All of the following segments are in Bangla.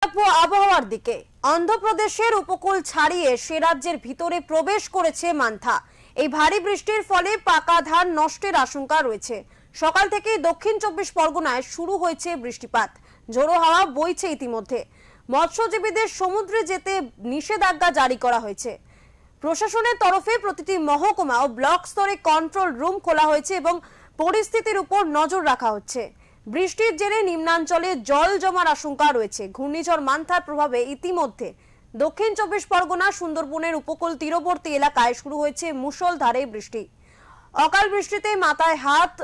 আবহাওয়ার দিকে অন্ধ্রপ্রদেশের উপকূল ছাড়িয়ে সে রাজ্যের ভিতরে প্রবেশ করেছে মান্থা। এই ভারী বৃষ্টির ফলে পাকা ধান নষ্টের আশঙ্কা রয়েছে। সকাল থেকে দক্ষিণ 24 পরগনায় শুরু হয়েছে বৃষ্টিপাত, ঝোড়ো হাওয়া বইছে। ইতিমধ্যে মৎস্যজীবীদের সমুদ্রে যেতে নিষেধাজ্ঞা জারি করা হয়েছে। প্রশাসনের তরফে প্রতিটি মহকুমা ও ব্লক স্তরে কন্ট্রোল রুম খোলা হয়েছে এবং পরিস্থিতির উপর নজর রাখা হচ্ছে। বৃষ্টির জেরে নিম্নাঞ্চলে জল জমার আশঙ্কা রয়েছে। ঘূর্ণিঝড় মান্থার প্রভাবে ইতিমধ্যে দক্ষিণ 24 পরগনা সুন্দরবনের উপকূল তীরবর্তী এলাকায় শুরু হয়েছে মুষলধারে বৃষ্টি। অকাল বৃষ্টিতে মাথায় হাত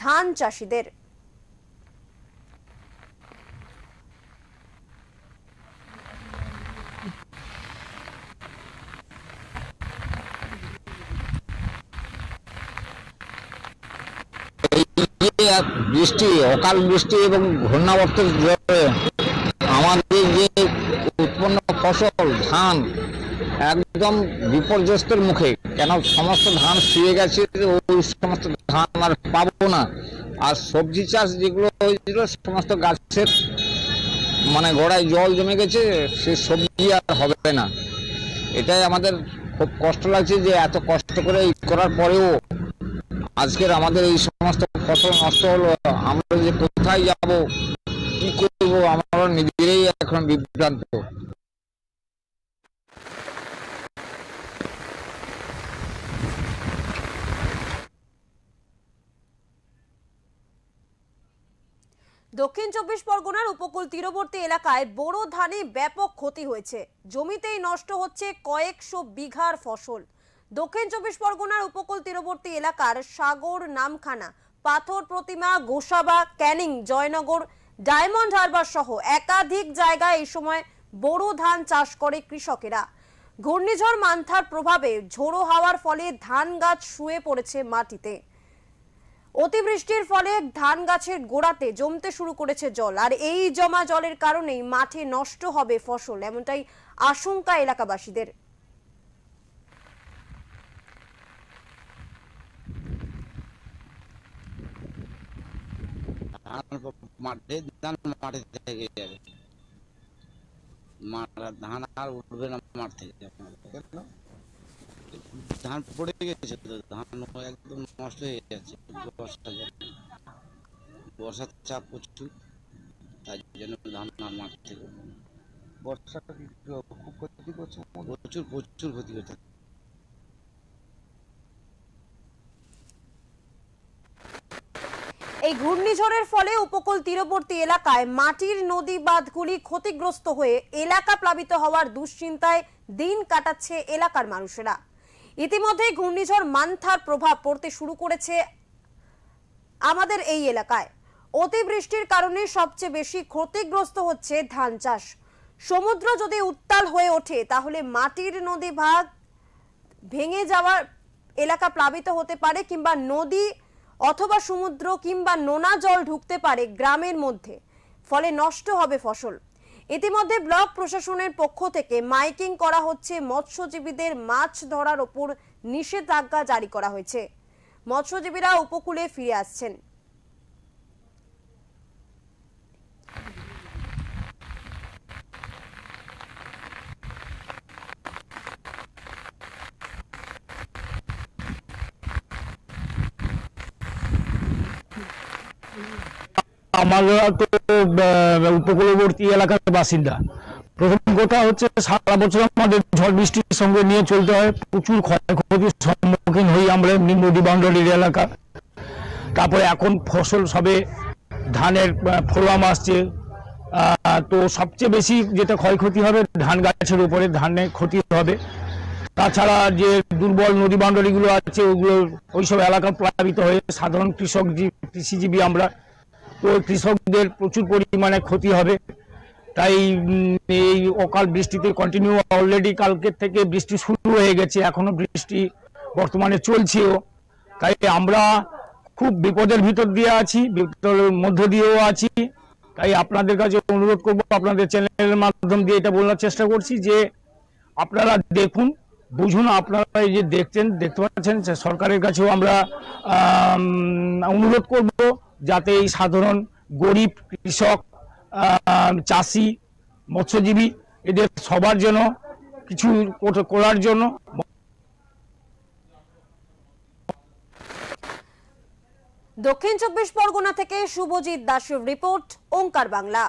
ধান চাষীদের। বৃষ্টি, অকাল বৃষ্টি এবং ঘূর্ণাবর্তের জন্য আমাদের যে উৎপন্ন ফসল ধান একদম বিপর্যস্তের মুখে। কেন সমস্ত ধান শুয়ে গেছে, ওই সমস্ত ধান আর পাবো না। আর সবজি চাষ যেগুলো হয়েছিল সমস্ত গাছের গোড়ায় জল জমে গেছে, সে সবজি আর হবে না। এটাই আমাদের খুব কষ্ট লাগছে যে এত কষ্ট করে করার পরেও আজকের আমাদের এই সমস্ত ফসল নষ্ট হলো। আমরা যে কোথায় যাব, কি করবো, আমরা নিজেরাই এখন বিভ্রান্ত। দক্ষিণ 24 পরগনার উপকূল তীরবর্তী এলাকায় বোরো ধানে ব্যাপক ক্ষতি হয়েছে। জমিতেই নষ্ট হচ্ছে কয়েকশো বিঘার ফসল। দক্ষিণ 24 পরগনার উপকূল তীরবর্তী এলাকার সাগর, নামখানা, পাথর প্রতিমা, গোসাবা, ক্যানিং, জয়নগর, ডায়মন্ড হারবার সহ একাধিক জায়গায় এই সময় বোরো ধান চাষ করে কৃষকেরা। ঘূর্ণিঝড় মান্থার প্রভাবে ঝোড়ো হাওয়ার ফলে ধান গাছ শুয়ে পড়েছে মাটিতে। অতিবৃষ্টির ফলে ধান গাছের গোড়াতে জমতে শুরু করেছে জল, আর এই জমা জলের কারণেই মাঠে নষ্ট হবে ফসল, এমনটাই আশঙ্কা এলাকাবাসীদের। ধান আর উঠবে না মাঠ থেকে, ধান পড়ে গেছে, ধান একদম নষ্ট হয়ে যাচ্ছে। বর্ষার চাপ প্রচুর, তাই জন্য ধান আর মাঠ থেকে। বর্ষাটা খুব ক্ষতি করছে, প্রচুর প্রচুর ক্ষতি করছে। এই ঘূর্ণিঝড়ের ফলে উপকূল তীরবর্তী এলাকায় মাটির নদী বাঁধগুলি ক্ষতিগ্রস্ত হয়ে এলাকা প্লাবিত হওয়ার দুশ্চিন্তায় দিন কাটাচ্ছে এলাকার মানুষেরা। ইতিমধ্যে ঘূর্ণিঝড় মান্থার প্রভাব পড়তে শুরু করেছে আমাদের এই এলাকায়। অতিবৃষ্টির কারণে সবচেয়ে বেশি ক্ষতিগ্রস্ত হচ্ছে ধান চাষ। সমুদ্র যদি উত্তাল হয়ে ওঠে তাহলে মাটির নদী ভাগ ভেঙে যাওয়ার এলাকা প্লাবিত হতে পারে, কিংবা নদী অথবা সমুদ্র কিংবা নোনা জল ঢুকতে পারে গ্রামের মধ্যে, ফলে নষ্ট হবে ফসল। ইতিমধ্যে ব্লক প্রশাসনের পক্ষ থেকে মাইকিং করা হচ্ছে, মৎস্যজীবীদের মাছ ধরার ওপর নিষেধাজ্ঞা জারি করা হয়েছে। মৎস্যজীবীরা উপকূলে ফিরে আসছেন। আমরা তো উপকূলবর্তী এলাকার বাসিন্দা। প্রথম কথা হচ্ছে, সারা বছর আমাদের ঝড় বৃষ্টির সঙ্গে নিয়ে চলতে হয়, প্রচুর ক্ষয়ক্ষতির সম্মুখীন হই আমরা নদী বাউন্ডারির এলাকা। তারপরে এখন ফসল সবে ধানের ফোড়াম আসছে, তো সবচেয়ে বেশি যেটা ক্ষয়ক্ষতি হবে ধান গাছের উপরে, ধানের ক্ষতি হবে। তাছাড়া যে দুর্বল নদী বাউন্ডারিগুলো আছে ওগুলো ওইসব এলাকা প্লাবিত হয়ে সাধারণ কৃষিজীবী আমরা, তো কৃষকদের প্রচুর পরিমাণে ক্ষতি হবে। তাই এই অকাল বৃষ্টিতে কন্টিনিউ অলরেডি কালকের থেকে বৃষ্টি শুরু হয়ে গেছে, এখনো বৃষ্টি বর্তমানে চলছেও। তাই আমরা খুব বিপদের ভিতর দিয়ে আছি, বিপদের মধ্য দিয়েও আছি। তাই আপনাদের কাছে অনুরোধ করব, আপনাদের চ্যানেলের মাধ্যম দিয়ে এটা বলার চেষ্টা করছি যে আপনারা দেখুন, বুঝুন। আপনারা এই যে দেখতে পাচ্ছেন, সরকারের কাছেও আমরা অনুরোধ করব যাতে এই সাধারণ গরিব কৃষক চাষি মৎস্যজীবী এদের সবার জন্য কিছু করার জন্য। দক্ষিণ 24 পরগনা থেকে শুভজিৎ দাসের রিপোর্ট, ওঙ্কার বাংলা।